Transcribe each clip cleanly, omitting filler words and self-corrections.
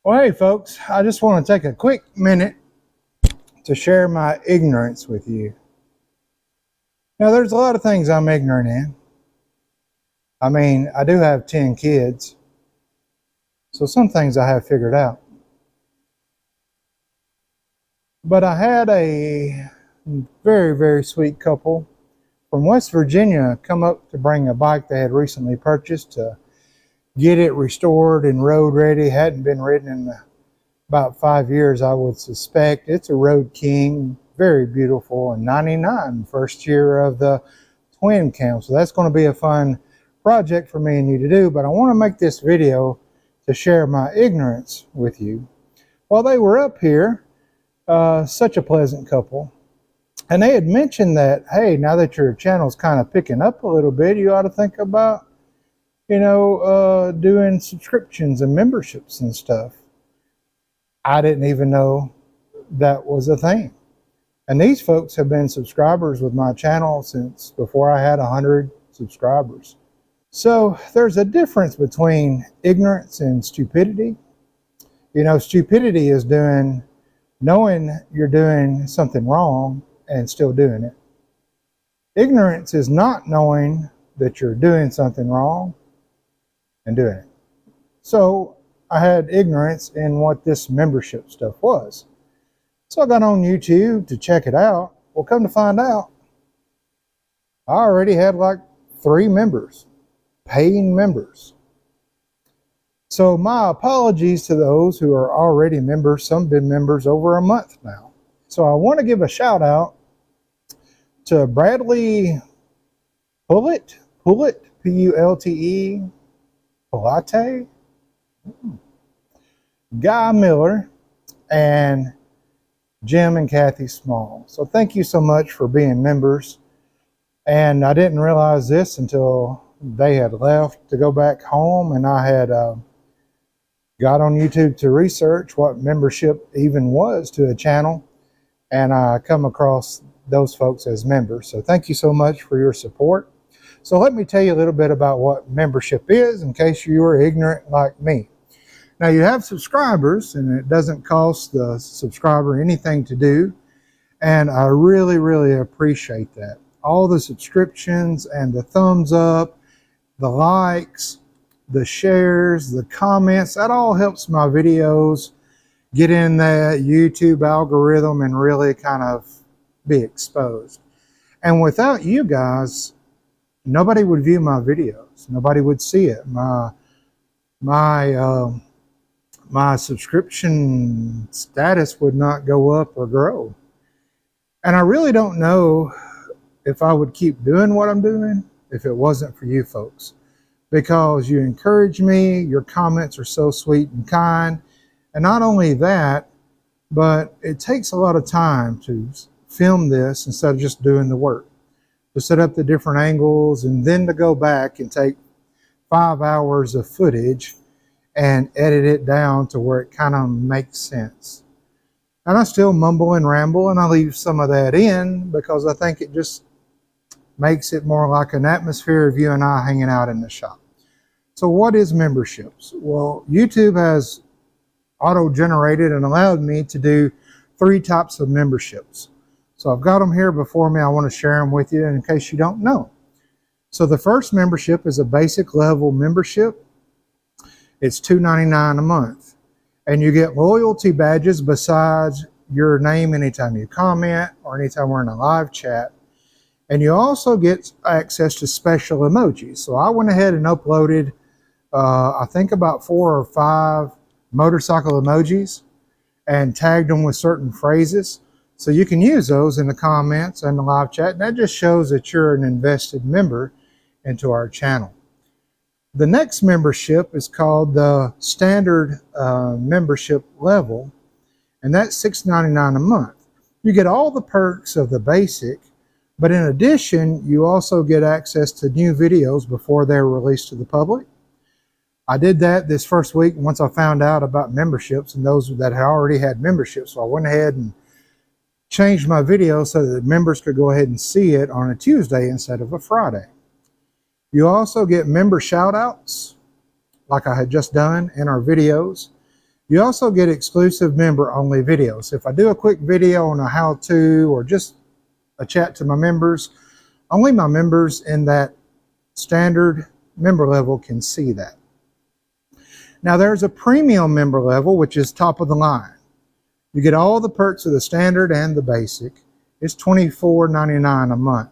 Well, hey folks, I just want to take a quick minute to share my ignorance with you. Now, there's a lot of things I'm ignorant in. I mean, I do have 10 kids, so some things I have figured out. But I had a very, very sweet couple from West Virginia come up to bring a bike they had recently purchased to get it restored and road ready. Hadn't been ridden in about 5 years, I would suspect. It's a Road King, very beautiful, and 99, first year of the twin cam. So that's going to be a fun project for me and you to do, but I want to make this video to share my ignorance with you. While they were up here, such a pleasant couple, and they had mentioned that, hey, now that your channel's kind of picking up a little bit, you ought to think about, doing subscriptions and memberships and stuff. I didn't even know that was a thing. And these folks have been subscribers with my channel since before I had 100 subscribers. So there's a difference between ignorance and stupidity. Stupidity is knowing you're doing something wrong and still doing it. Ignorance is not knowing that you're doing something wrong and doing it. So I had ignorance in what this membership stuff was. So I got on YouTube to check it out. Well, come to find out, I already had like 3 members, paying members. So my apologies to those who are already members. Some have been members over a month now. So I want to give a shout out to Bradley Pullett, P-U-L-T-E, Pilate, Guy Miller, and Jim and Kathy Small. So thank you so much for being members. And I didn't realize this until they had left to go back home, and I had got on YouTube to research what membership even was to a channel, and I come across those folks as members. So thank you so much for your support. So let me tell you a little bit about what membership is in case you are ignorant like me. Now, you have subscribers, and it doesn't cost the subscriber anything to do, and I really, really appreciate that. All the subscriptions and the thumbs up, the likes, the shares, the comments, that all helps my videos get in that YouTube algorithm and really kind of be exposed. And without you guys, nobody would view my videos. Nobody would see it. My subscription status would not go up or grow. And I really don't know if I would keep doing what I'm doing if it wasn't for you folks. Because you encourage me, your comments are so sweet and kind. And not only that, but it takes a lot of time to film this instead of just doing the work. To set up the different angles and then to go back and take 5 hours of footage and edit it down to where it kind of makes sense. And I still mumble and ramble, and I leave some of that in because I think it just makes it more like an atmosphere of you and I hanging out in the shop. So what is memberships? Well, YouTube has auto-generated and allowed me to do 3 types of memberships. So I've got them here before me. I want to share them with you in case you don't know. So the first membership is a basic level membership. It's $2.99 a month. And you get loyalty badges besides your name anytime you comment or anytime we're in a live chat. And you also get access to special emojis. So I went ahead and uploaded, I think about 4 or 5 motorcycle emojis and tagged them with certain phrases. So you can use those in the comments and the live chat. And that just shows that you're an invested member into our channel. The next membership is called the standard membership level, and that's $6.99 a month. You get all the perks of the basic, but in addition, you also get access to new videos before they're released to the public. I did that this first week once I found out about memberships and those that had already had memberships. So I went ahead and changed my video so that members could go ahead and see it on a Tuesday instead of a Friday. You also get member shout outs like I had just done in our videos. You also get exclusive member-only videos. If I do a quick video on a how-to or just a chat to my members, only my members in that standard member level can see that. Now there's a premium member level, which is top of the line. You get all the perks of the standard and the basic. It's $24.99 a month.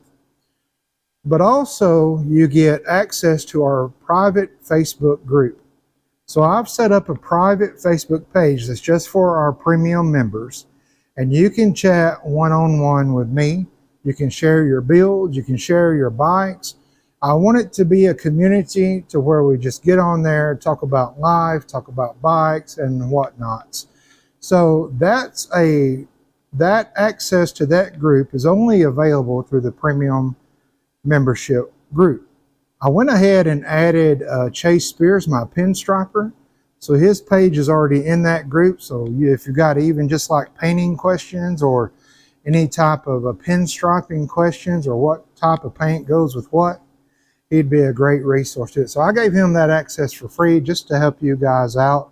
But also you get access to our private Facebook group. So I've set up a private Facebook page that's just for our premium members, and you can chat one-on-one with me. You can share your builds, you can share your bikes. I want it to be a community to where we just get on there, talk about life, talk about bikes and whatnots. So that access to that group is only available through the premium membership group. I went ahead and added Chase Spears, my pinstriper. So his page is already in that group. So if you've got even just like painting questions or any type of pinstriping questions or what type of paint goes with what, he'd be a great resource to it. So I gave him that access for free just to help you guys out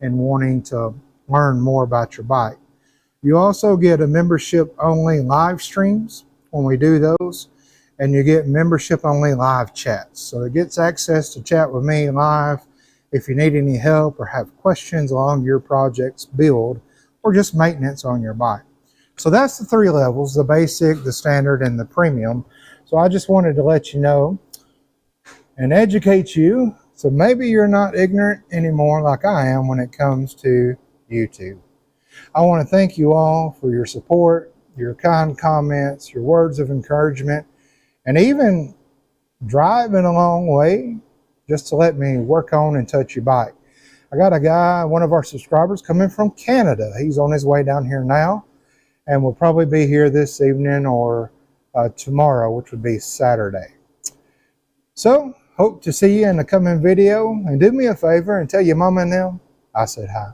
in wanting to learn more about your bike. You also get a membership only live streams when we do those, and you get membership only live chats. So it gets access to chat with me live if you need any help or have questions along your project's build or just maintenance on your bike. So that's the 3 levels, the basic, the standard, and the premium. So I just wanted to let you know and educate you, so maybe you're not ignorant anymore like I am when it comes to YouTube. I want to thank you all for your support, your kind comments, your words of encouragement, and even driving a long way just to let me work on and touch your bike. I got a guy, one of our subscribers, coming from Canada. He's on his way down here now, and will probably be here this evening or tomorrow, which would be Saturday. So, hope to see you in the coming video, and do me a favor and tell your mama and them I said hi.